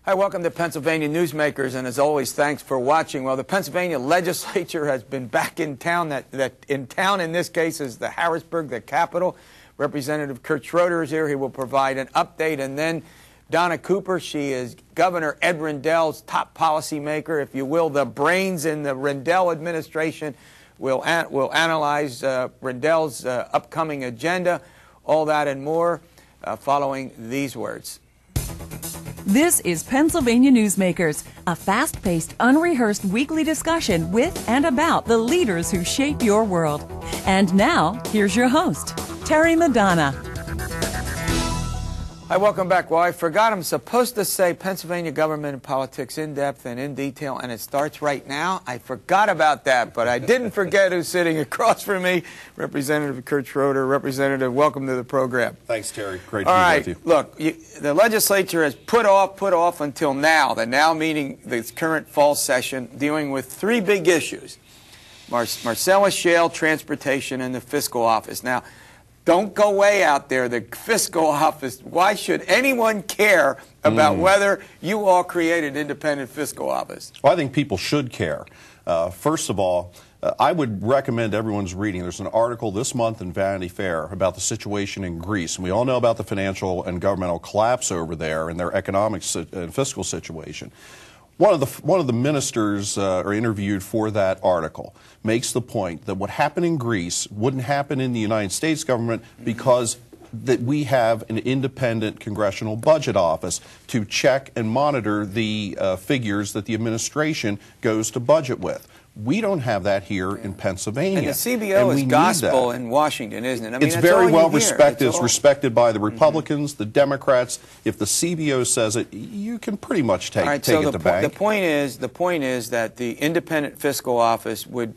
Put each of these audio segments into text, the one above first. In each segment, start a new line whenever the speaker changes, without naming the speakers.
Hi, welcome to Pennsylvania Newsmakers, and as always, thanks for watching. Well, the Pennsylvania Legislature has been back in town. That in town in this case is the Harrisburg, the capital. Representative Curt Schroder is here. He will provide an update. And then Donna Cooper, she is Governor Ed Rendell's top policymaker, if you will, the brains in the Rendell administration. We'll analyze Rendell's upcoming agenda, all that and more, following these words.
This is Pennsylvania Newsmakers, a fast-paced, unrehearsed weekly discussion with and about the leaders who shape your world. And now, here's your host, Terry Madonna.
Hi, welcome back. Well, I forgot I'm supposed to say Pennsylvania government and politics in depth and in detail, and it starts right now. I forgot about that, but I didn't forget who's sitting across from me, Representative Curt Schroder. Representative, welcome to the program.
Thanks, Terry. Great to be with you.
Look, the legislature has put off until now, the now meaning the current fall session, dealing with three big issues: Marcellus Shale, transportation, and the fiscal office. Now, don't go way out there, the fiscal office. Why should anyone care about whether you all create an independent fiscal office?
Well, I think people should care. First of all, I would recommend everyone's reading. There's an article this month in Vanity Fair about the situation in Greece. And we all know about the financial and governmental collapse over there and their economic and fiscal situation. One of the ministers interviewed for that article makes the point that what happened in Greece wouldn't happen in the United States government because that we have an independent congressional budget office to check and monitor the figures that the administration goes to budget with. We don't have that here in Pennsylvania.
And the CBO is gospel in Washington, isn't it? I mean,
it's very well respected. It's respected by the Republicans, the Democrats. If the CBO says it, you can pretty much take it to the bank.
The point is that the independent fiscal office would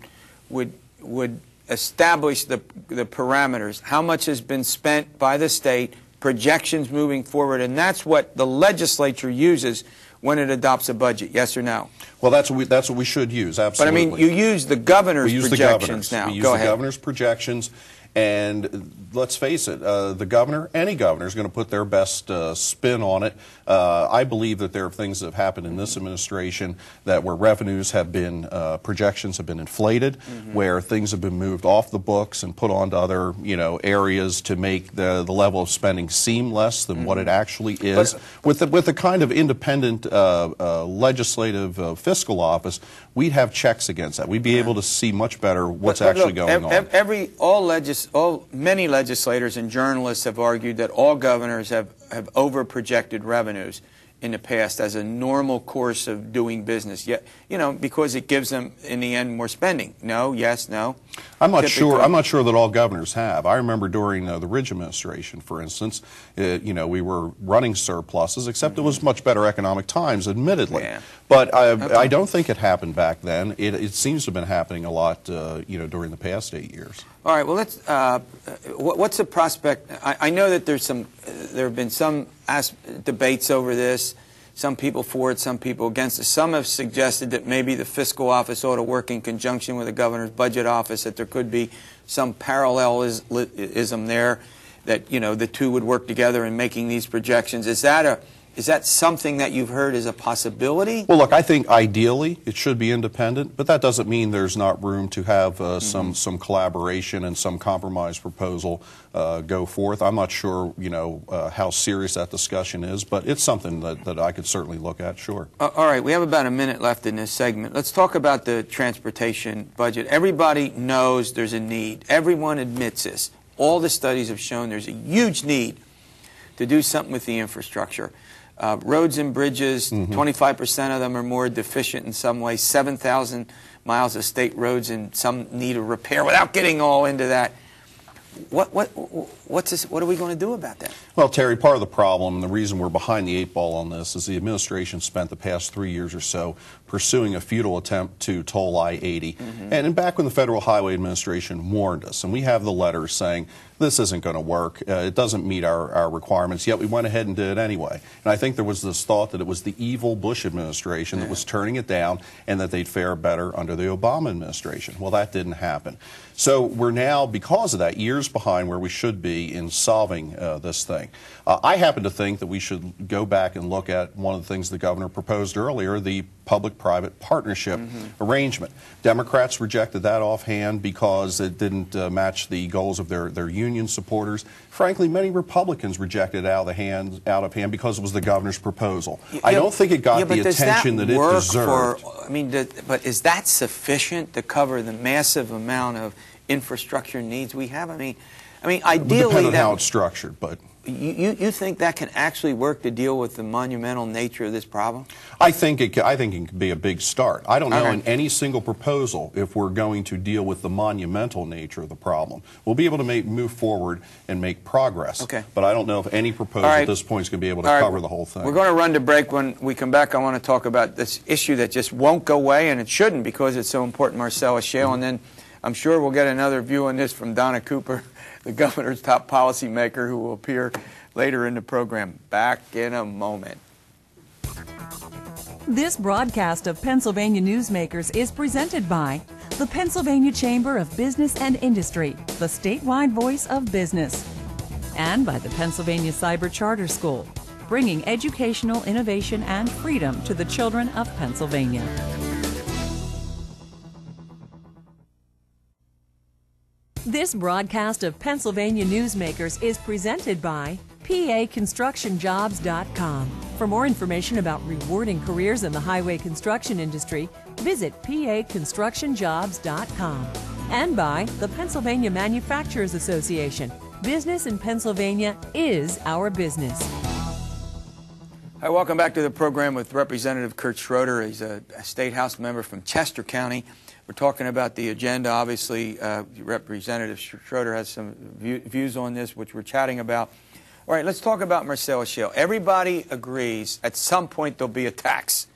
establish the parameters, how much has been spent by the state, projections moving forward, and that's what the legislature uses when it adopts a budget. Yes or no?
Well, that's what we should use. Absolutely.
But I mean, you use the governor's projections now.
We use the governor's projections, and let's face it, the governor, any governor, is going to put their best spin on it. I believe that there are things that have happened in this administration where revenues have been, projections have been inflated, where things have been moved off the books and put onto other, areas to make the level of spending seem less than what it actually is. With the kind of independent legislative fiscal office, we'd have checks against that. We'd be able to see much better what's actually going on.
Many legislators and journalists have argued that all governors have over-projected revenues in the past as a normal course of doing business. Yet, because it gives them, in the end, more spending. No, yes, no.
I'm not sure that all governors have. I remember during the Ridge administration, for instance, we were running surpluses, except it was much better economic times, admittedly. Yeah. But I don't think it happened back then. It seems to have been happening a lot, during the past 8 years.
All right. Well, what's the prospect? I know that there have been some debates over this. Some people for it, some people against it. Some have suggested that maybe the fiscal office ought to work in conjunction with the governor's budget office, that there could be some parallelism there, that the two would work together in making these projections. Is that something that you've heard as a possibility?
Well, look, I think ideally it should be independent, but that doesn't mean there's not room to have some collaboration and some compromise proposal go forth. I'm not sure, how serious that discussion is, but it's something that I could certainly look at, sure.
All right, we have about a minute left in this segment. Let's talk about the transportation budget. Everybody knows there's a need. Everyone admits this. All the studies have shown there's a huge need to do something with the infrastructure. Roads and bridges, 25% of them are more deficient in some way. 7,000 miles of state roads in some need of repair. Without getting all into that, what are we going to do about that?
Well, Terry, part of the problem and the reason we're behind the 8 ball on this is the administration spent the past 3 years or so pursuing a futile attempt to toll I-80. And back when the Federal Highway Administration warned us, and we have the letters saying this isn't going to work. It doesn't meet our requirements, yet we went ahead and did it anyway. And I think there was this thought that it was the evil Bush administration that was turning it down and that they'd fare better under the Obama administration. Well, that didn't happen. So we're now, because of that, years behind where we should be in solving this thing. I happen to think that we should go back and look at one of the things the governor proposed earlier, the public-private partnership arrangement. Democrats rejected that offhand because it didn't match the goals of their union supporters. Frankly, many Republicans rejected it out of hand because it was the governor's proposal. I don't think it got the attention that it deserved.
But is that sufficient to cover the massive amount of infrastructure needs we have? I mean, ideally,
it would depend on how it's structured, but.
You think that can actually work to deal with the monumental nature of this problem? I
think it can be a big start. I don't know in any single proposal if we're going to deal with the monumental nature of the problem. We'll be able to move forward and make progress.
Okay.
But I don't know if any proposal at this point is going to be able to cover the whole thing.
We're going to run to break. When we come back, I want to talk about this issue that just won't go away, and it shouldn't because it's so important, Marcellus Shale. And then I'm sure we'll get another view on this from Donna Cooper, the governor's top policymaker, who will appear later in the program. Back in a moment.
This broadcast of Pennsylvania Newsmakers is presented by the Pennsylvania Chamber of Business and Industry, the statewide voice of business, and by the Pennsylvania Cyber Charter School, bringing educational innovation and freedom to the children of Pennsylvania. This broadcast of Pennsylvania Newsmakers is presented by PAConstructionJobs.com. For more information about rewarding careers in the highway construction industry, visit PAConstructionJobs.com. And by the Pennsylvania Manufacturers Association. Business in Pennsylvania is our business.
Hi, welcome back to the program with Representative Curt Schroder. He's a State House member from Chester County. We're talking about the agenda. Obviously, Representative Schroder has some views on this, which we're chatting about. All right, let's talk about Marcellus Shale. Everybody agrees at some point there'll be a tax.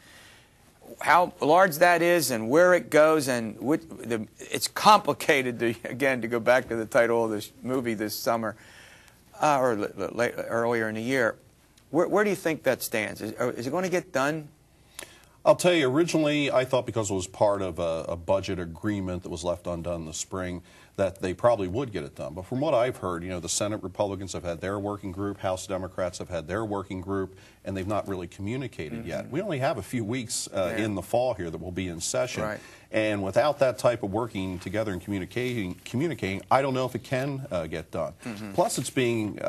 How large that is and where it goes, and it's complicated, to go back to the title of this movie this summer, or earlier in the year. Where do you think that stands? Is it going to get done?
I'll tell you, originally I thought because it was part of a budget agreement that was left undone in the spring that they probably would get it done. But from what I've heard, the Senate Republicans have had their working group, House Democrats have had their working group, and they've not really communicated yet. We only have a few weeks in the fall here that will be in session.
Right.
And without that type of working together and communicating, I don't know if it can get done. Plus, it's being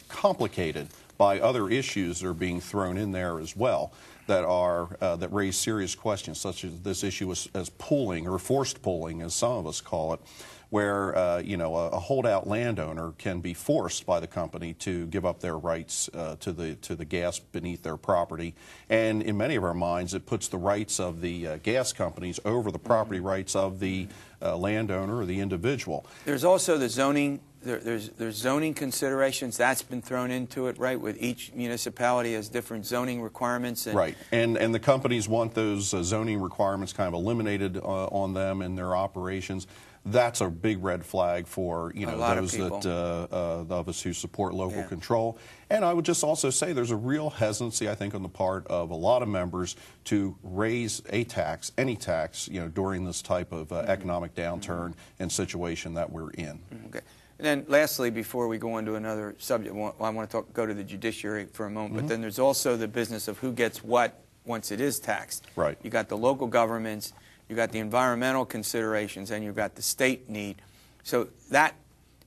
complicated by other issues that are being thrown in there as well that raise serious questions, such as this issue as pooling, or forced pooling, as some of us call it, where a holdout landowner can be forced by the company to give up their rights to the gas beneath their property. And in many of our minds, it puts the rights of the gas companies over the property rights of the landowner or the individual.
There's also the zoning. There's zoning considerations that's been thrown into it, right? With each municipality has different zoning requirements.
Right, and the companies want those zoning requirements kind of eliminated on them in their operations. That's a big red flag for those of us who support local control. And I would just also say there's a real hesitancy, I think, on the part of a lot of members to raise a tax, any tax, during this type of economic downturn and situation that we're in.
Okay. And then lastly, before we go into another subject, I want to go to the judiciary for a moment, but then there's also the business of who gets what once it is taxed.
Right.
You got the local governments, you got the environmental considerations, and you've got the state need. So that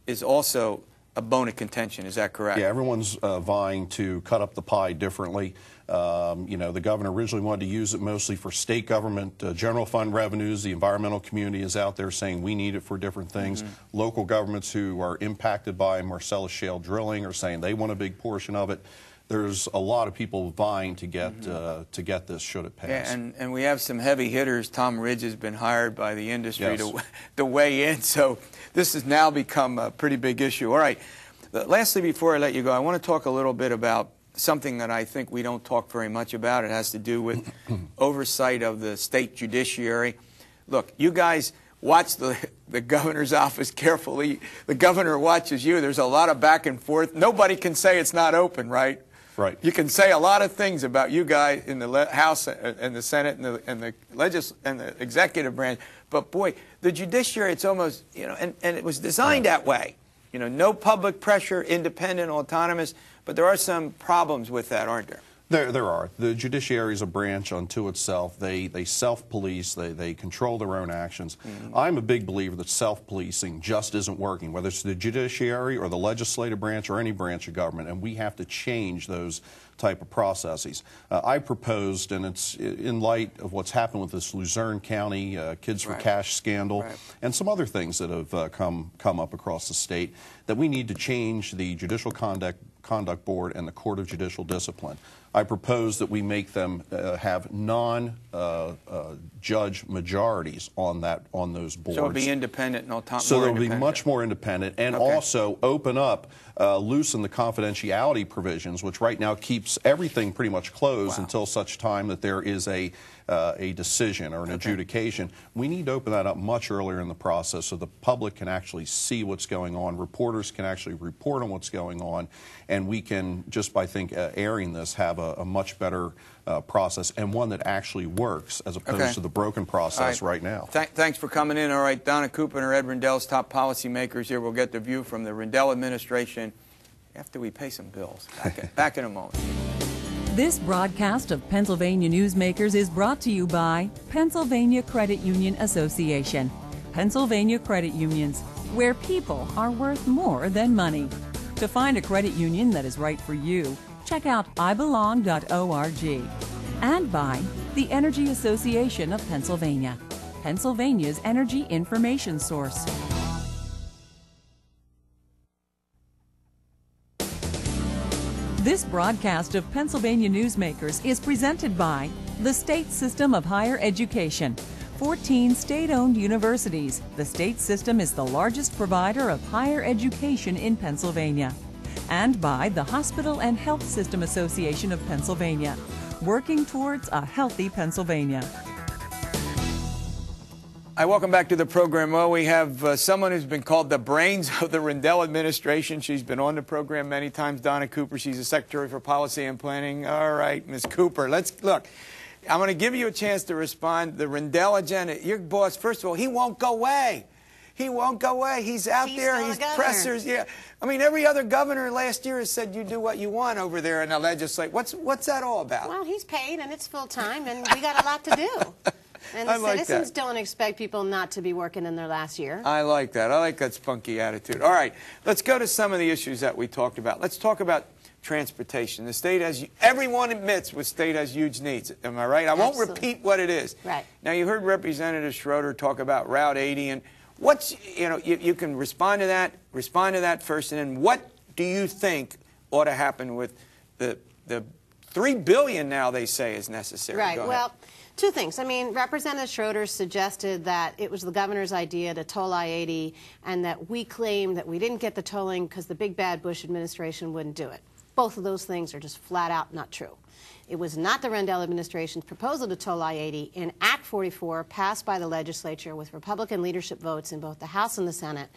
is also a bone of contention, is that correct?
Yeah, everyone's vying to cut up the pie differently. The governor originally wanted to use it mostly for state government general fund revenues. The environmental community is out there saying we need it for different things. Local governments who are impacted by Marcellus Shale drilling are saying they want a big portion of it. There's a lot of people vying to get this should it pass.
Yeah, and we have some heavy hitters. Tom Ridge has been hired by the industry to weigh in, so this has now become a pretty big issue. All right, lastly, before I let you go, I want to talk a little bit about something that I think we don't talk very much about. It has to do with oversight of the state judiciary. Look, you guys watch the the governor's office carefully. The governor watches you. There's a lot of back and forth. Nobody can say it's not open, right?
Right.
You can say a lot of things about you guys in the House and the Senate and the executive branch, but boy, the judiciary, it's almost, you know, and it was designed that way. You know, no public pressure, independent, autonomous, but there are some problems with that, aren't there?
There are. The judiciary is a branch unto itself. They self-police. They control their own actions. I'm a big believer that self-policing just isn't working, whether it's the judiciary or the legislative branch or any branch of government, and we have to change those type of processes. I proposed, and it's in light of what's happened with this Luzerne County Kids for Cash scandal and some other things that have come up across the state, that we need to change the Judicial Conduct Board and the Court of Judicial Discipline. I propose that we make them have non-judge majorities on those boards.
So it'll be independent and autonomous.
So they'll be much more independent, and also open up, loosen the confidentiality provisions, which right now keeps everything pretty much closed until such time that there is a decision or an adjudication. We need to open that up much earlier in the process so the public can actually see what's going on, reporters can actually report on what's going on, and we can, just by airing this, have a much better process, and one that actually works as opposed to the broken process right now.
Thanks for coming in. All right, Donna Cooper and Ed Rendell's top policymakers here. We'll get the view from the Rendell administration after we pay some bills. Back in a moment.
This broadcast of Pennsylvania Newsmakers is brought to you by Pennsylvania Credit Union Association. Pennsylvania Credit Unions, where people are worth more than money. To find a credit union that is right for you, check out ibelong.org. And by the Energy Association of Pennsylvania, Pennsylvania's energy information source. This broadcast of Pennsylvania Newsmakers is presented by the State System of Higher Education. 14 state-owned universities. The state system is the largest provider of higher education in Pennsylvania. And by the Hospital and Health System Association of Pennsylvania, working towards a healthy Pennsylvania.
Hi, welcome back to the program. Well, we have someone who's been called the brains of the Rendell administration. She's been on the program many times, Donna Cooper. She's the Secretary for Policy and Planning. All right, Ms. Cooper, let's look. I'm going to give you a chance to respond. The Rendell agenda, your boss, first of all, he won't go away. He won't go away. He's out there. He's pressers. Yeah. I mean, every other governor last year has said you do what you want over there in the legislature. What's that all about?
Well, he's paid and it's full time, and we got a lot to do. And the citizens don't expect people not to be working in their last year.
I like that. I like that spunky attitude. All right, let's go to some of the issues that we talked about. Let's talk about transportation. The state has, everyone admits the state has huge needs. Am I right? I won't repeat what it is.
Right.
Now, you heard Representative Schroder talk about Route 80, and what's, you can respond to that first, and then what do you think ought to happen with the $3 billion now they say is necessary?
Right. Well, two things. I mean, Representative Schroder suggested that it was the governor's idea to toll I-80 and that we claim that we didn't get the tolling because the big bad Bush administration wouldn't do it. Both of those things are just flat out not true. It was not the Rendell administration's proposal to toll I-80. In Act 44, passed by the legislature with Republican leadership votes in both the House and the Senate,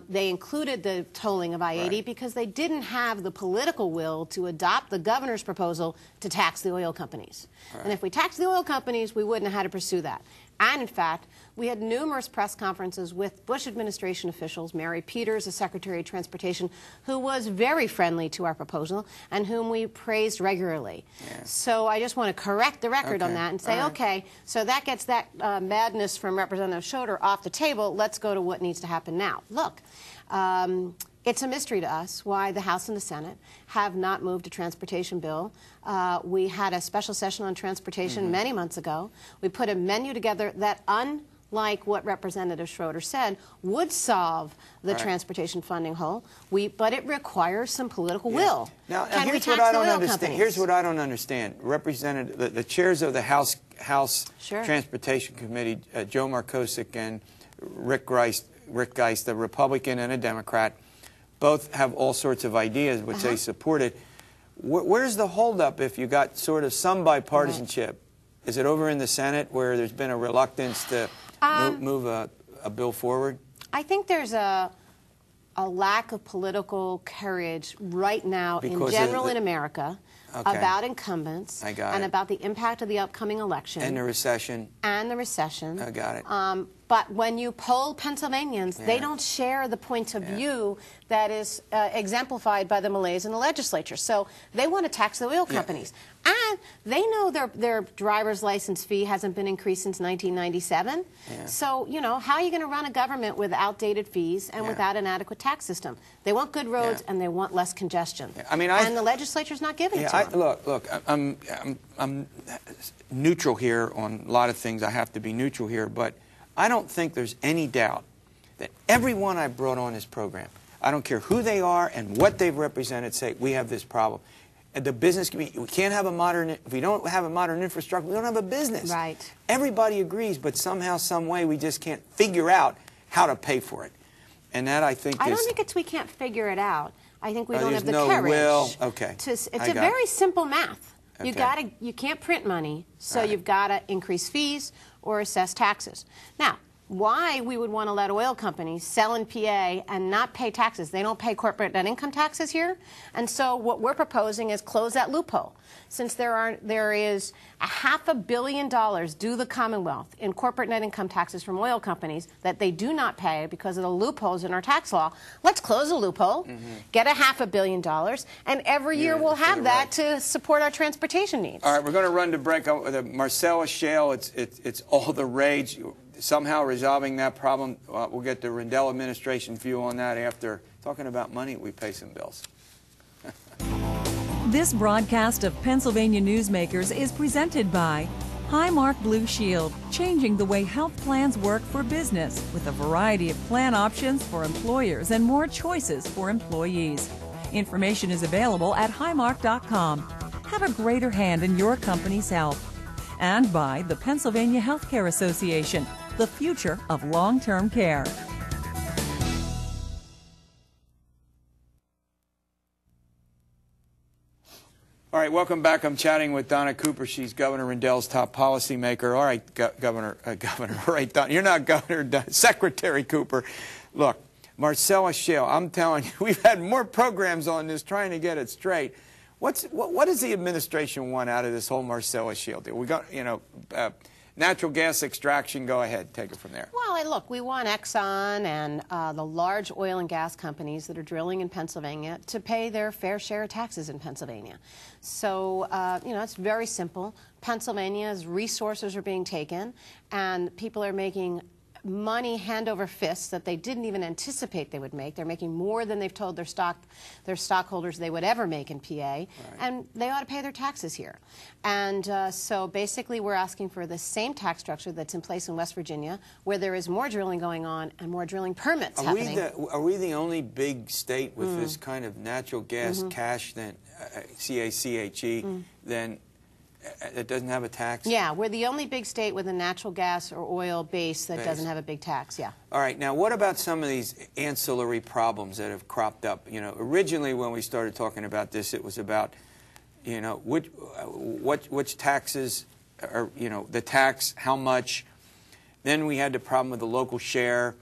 they included the tolling of I-80 because they didn't have the political will to adopt the governor's proposal to tax the oil companies. And if we taxed the oil companies, we wouldn't have had to pursue that. And in fact, we had numerous press conferences with Bush administration officials, Mary Peters, the Secretary of Transportation, who was very friendly to our proposal and whom we praised regularly. Yeah. So I just want to correct the record on that and say, okay, so that gets that madness from Representative Schroder off the table. Let's go to what needs to happen now. Look, it's a mystery to us why the House and the Senate have not moved a transportation bill. We had a special session on transportation many months ago. We put a menu together that, unlike what Representative Schroder said, would solve the transportation funding hole. But it requires some political will.
Now here's what I don't understand. Here's what I don't understand. Representative, the chairs of the House Transportation Committee, Joe Markosik and Rick Geist, a Republican and a Democrat, both have all sorts of ideas which they supported. Where's the holdup if you got sort of some bipartisanship? Is it over in the Senate where there's been a reluctance to move a a bill forward?
I think there's a lack of political courage right now in general in America about incumbents and about the impact of the upcoming election.
And the recession.
And the recession.
I got it.
But when you poll Pennsylvanians, they don't share the point of view that is exemplified by the malaise in the legislature. So they want to tax the oil companies. And they know their driver's license fee hasn't been increased since 1997. So, you know, how are you going to run a government with outdated fees and without an adequate tax system? They want good roads and they want less congestion.
I mean,
and the legislature's not giving it to them.
Look, I'm neutral here on a lot of things. I have to be neutral here, but I don't think there's any doubt that everyone I brought on this program, I don't care who they are and what they've represented, say we have this problem. And the business community, we can't have a modern, if we don't have a modern infrastructure, we don't have a business.
Right.
Everybody agrees, but somehow, some way, we just can't figure out how to pay for it. And that, I think,
I don't think it's we can't figure it out. I think we don't have the
no
courage.
Will. Okay.
It's a very simple math.
Okay.
You can't print money, so you've got to increase fees or assess taxes. Now, why we would want to let oil companies sell in PA and not pay taxes? They don't pay corporate net income taxes here, and so what we're proposing is close that loophole. Since there is $500 million due the Commonwealth in corporate net income taxes from oil companies that they do not pay because of the loopholes in our tax law, let's close the loophole, get $500 million, and every year we'll have that to support our transportation needs.
All right, we're going to run to break. The Marcellus Shale, it's all the rage. Somehow resolving that problem. We'll get the Rendell administration view on that after talking about money. We pay some bills.
This broadcast of Pennsylvania Newsmakers is presented by Highmark Blue Shield, changing the way health plans work for business with a variety of plan options for employers and more choices for employees. Information is available at highmark.com. Have a greater hand in your company's health. And by the Pennsylvania Healthcare Association, the future of long-term care.
All right, welcome back. I'm chatting with Donna Cooper. She's Governor Rendell's top policymaker. All right, Governor, all right, Donna, you're not Governor, Secretary Cooper. Look, Marcellus Shale, I'm telling you, we've had more programs on this trying to get it straight. What does the administration want out of this whole Marcellus Shale deal? We got, natural gas extraction. Go ahead, take it from there.
Well, look, we want Exxon and the large oil and gas companies that are drilling in Pennsylvania to pay their fair share of taxes in Pennsylvania. So, it's very simple. Pennsylvania's resources are being taken, and people are making money hand over fist that they didn't even anticipate they would make. They're making more than they've told their stockholders they would ever make in PA, and they ought to pay their taxes here. And so basically we're asking for the same tax structure that's in place in West Virginia, where there is more drilling going on and more drilling permits happening.
Are we the only big state with this kind of natural gas cash, then CACHE, then it doesn't have a tax? Yeah,
we're the only big state with a natural gas or oil base that doesn't have a big tax,
All right, now what about some of these ancillary problems that have cropped up? Originally when we started talking about this, it was about, which taxes, or, the tax, how much. Then we had the problem with the local share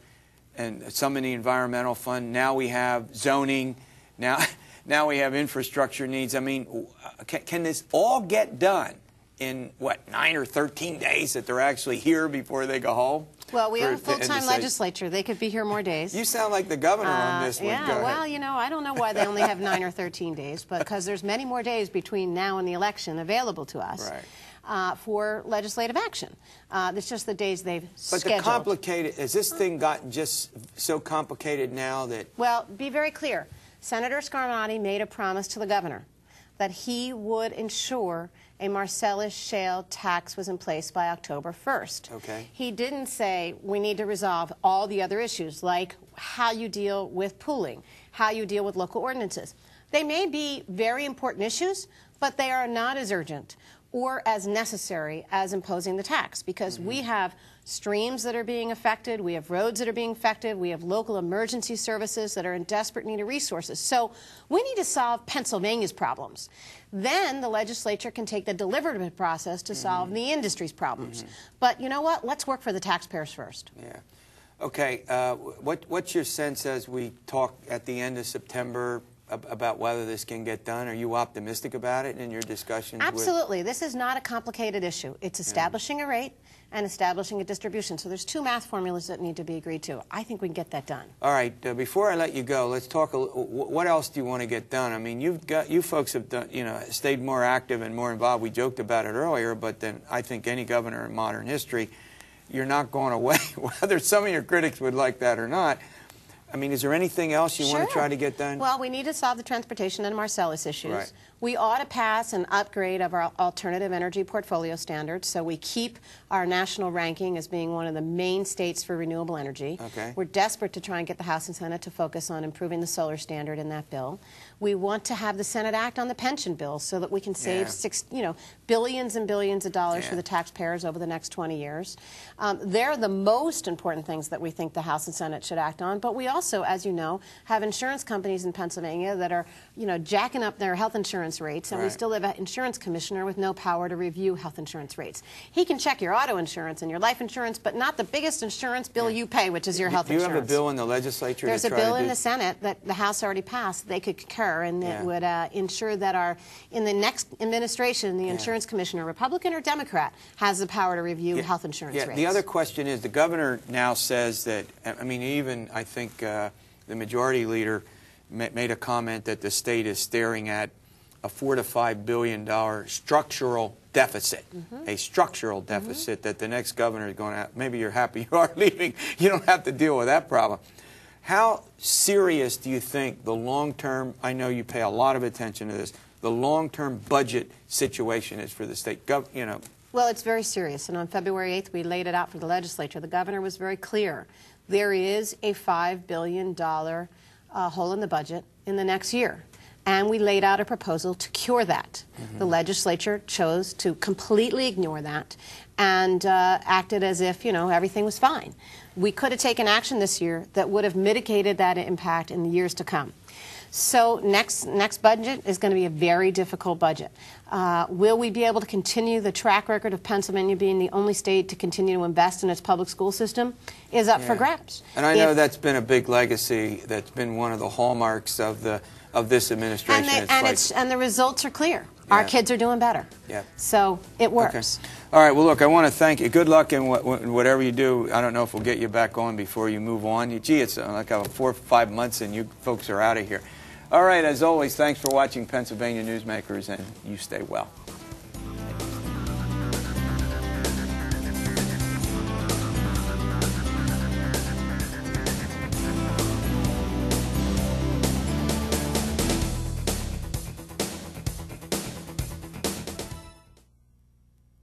and some in the environmental fund. Now we have zoning. Now we have infrastructure needs. I mean, can this all get done in, 9 or 13 days that they're actually here before they go home?
Well, we have a full-time legislature. They could be here more days.
You sound like the governor on this one.
Yeah, well, I don't know why they only have 9 or 13 days, but because there's many more days between now and the election available to us.
Right.
For legislative action. It's just the days they've scheduled.
But has this thing gotten just so complicated now that...
Well, be very clear. Senator Scarnati made a promise to the governor that he would ensure a Marcellus Shale tax was in place by October 1st.
Okay.
He didn't say we need to resolve all the other issues, like how you deal with pooling, how you deal with local ordinances. They may be very important issues, but they are not as urgent or as necessary as imposing the tax, because we have streams that are being affected, we have roads that are being affected, we have local emergency services that are in desperate need of resources. So we need to solve Pennsylvania's problems. Then the legislature can take the deliberative process to solve the industry's problems. But you know what? Let's work for the taxpayers first.
Yeah. Okay, what's your sense as we talk at the end of September about whether this can get done? Are you optimistic about it in your discussions?
Absolutely. This is not a complicated issue. It's establishing a rate and establishing a distribution. So there's two math formulas that need to be agreed to. I think we can get that done.
All right. Before I let you go, let's talk. What else do you want to get done? I mean, you folks have done, stayed more active and more involved. We joked about it earlier, but then I think any governor in modern history, you're not going away, whether some of your critics would like that or not. I mean, is there anything else you want to try to get done?
Well, we need to solve the transportation and Marcellus issues.
Right.
We ought to pass an upgrade of our alternative energy portfolio standards so we keep our national ranking as being one of the main states for renewable energy.
Okay.
We're desperate to try and get the House and Senate to focus on improving the solar standard in that bill. We want to have the Senate act on the pension bill so that we can save billions and billions of dollars for the taxpayers over the next 20 years. They're the most important things that we think the House and Senate should act on. But we also, as you know, have insurance companies in Pennsylvania that are, jacking up their health insurance rates, and we still have an insurance commissioner with no power to review health insurance rates. He can check your auto insurance and your life insurance, but not the biggest insurance bill you pay, which is your health insurance.
Do you have a bill in the legislature?
There's a bill in the Senate that the House already passed. They could concur, and it would ensure that in the next administration, the insurance commissioner, Republican or Democrat, has the power to review health insurance rates.
The other question is, the governor now says that, I mean, even I think the majority leader made a comment that the state is staring at a $4 to $5 billion structural deficit, a structural deficit that the next governor is going to have. Maybe you're happy you are leaving. You don't have to deal with that problem. How serious do you think the long-term, I know you pay a lot of attention to this, the long-term budget situation is for the state?
Well, it's very serious, and on February 8th we laid it out for the legislature. The governor was very clear. There is a $5 billion hole in the budget in the next year. And we laid out a proposal to cure that. The legislature chose to completely ignore that and acted as if, everything was fine. We could have taken action this year that would have mitigated that impact in the years to come. So next budget is going to be a very difficult budget. Will we be able to continue the track record of Pennsylvania being the only state to continue to invest in its public school system is up for grabs.
And I know that's been a big legacy. That's been one of the hallmarks of this administration.
And the results are clear. Our kids are doing better. So it works.
Okay. All right. Well, look, I want to thank you. Good luck in whatever you do. I don't know if we'll get you back on before you move on. Gee, it's like 4 or 5 months and you folks are out of here. All right. As always, thanks for watching Pennsylvania Newsmakers, and you stay well.